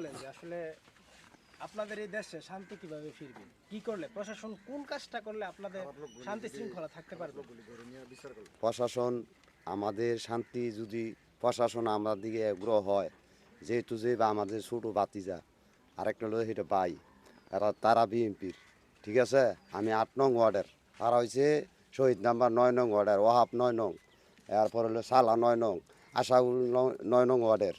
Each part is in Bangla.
বলেন যে আসলে আপনাদের এই দেশে শান্তি কিভাবে ফিরবে, কি করলে প্রশাসন কোন কাজটা করলে আপনাদের শান্তি শৃঙ্খলা থাকতে পারবে? প্রশাসন আমাদের শান্তি যদি প্রশাসন আমার দিকে আগ্রহ হয়, যেহেতু যে বা আমাদের ছোটো বাতিজা আরেকটা হলো সেটা পাই তারা বিএনপির, ঠিক আছে। আমি 8 নং ওয়ার্ডের, তারা হয়েছে শহীদ নাম্বার 9 নং ওয়ার্ডের, ওহাব 9 নং, এরপর হলো সালা 9 নং, আশাউল 9 নং ওয়ার্ডের,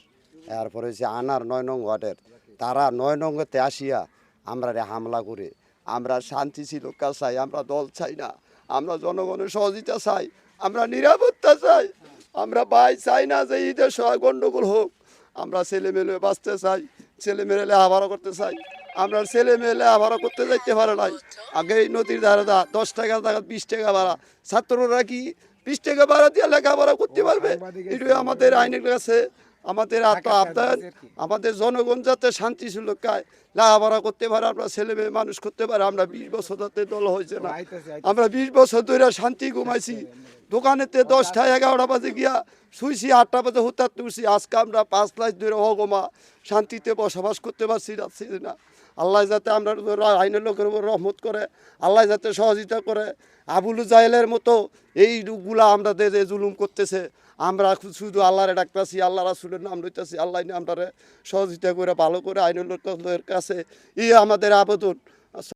এরপর হয়েছে আনার 9 নং ওয়ার্ডের। তারা 9 নংতে আসিয়া আমরা হামলা করে, আমরা শান্তি শ্রীলঙ্কা চাই, আমরা দল চাই না, আমরা জনগণের সহযোগিতা চাই, আমরা নিরাপত্তা চাই, আমরা ভাই চাই না যে ঈদের সময় গণ্ডগোল হোক। আমরা ছেলে মেলে বাঁচতে চাই, ছেলে মেয়ে লেখাপড়া করতে চাই। আমরা ছেলে মেয়ে লেখাপড়া করতে যাইতে পারে নাই, আগে এই নদীর ধারে 10 টাকা 20 টাকা ভাড়া, ছাত্ররা কি 20 টাকা ভাড়া দিয়ে লেখাপড়া করতে পারবে? এটাই আমাদের আইনের কাছে আমাদের আবদার, আমাদের জনগণ যাতে শান্তি সুরক্ষায় লেখাপড়া করতে পারে, আমরা ছেলে মেয়ে মানুষ করতে পারে। আমরা 20 বছর ধরে দল হয়েছে না, আমরা 20 বছর ধরে শান্তি ঘুমাইছি, দোকানেতে 10টা 11টা বাজে গিয়া শুইছি, 8টা বাজে হুতার তুলছি। আজকে আমরা 5 লাখ ধরে অগমা শান্তিতে বসবাস করতে পারছি না। আল্লাহ যাতে আমরা আইনের লোকের উপর রহমত করে, আল্লাহ যাতে সহযোগিতা করে। আবুল জাহেলের মতো এই গুলা আমরা যে জুলুম করতেছে, আমরা শুধু আল্লাহরে ডাকতেছি, আল্লাহ রাসূলের নাম লইতেছি, আল্লাহ আমরা সহযোগিতা করে ভালো করে আইনের লোকের কাছে আমাদের আবেদন।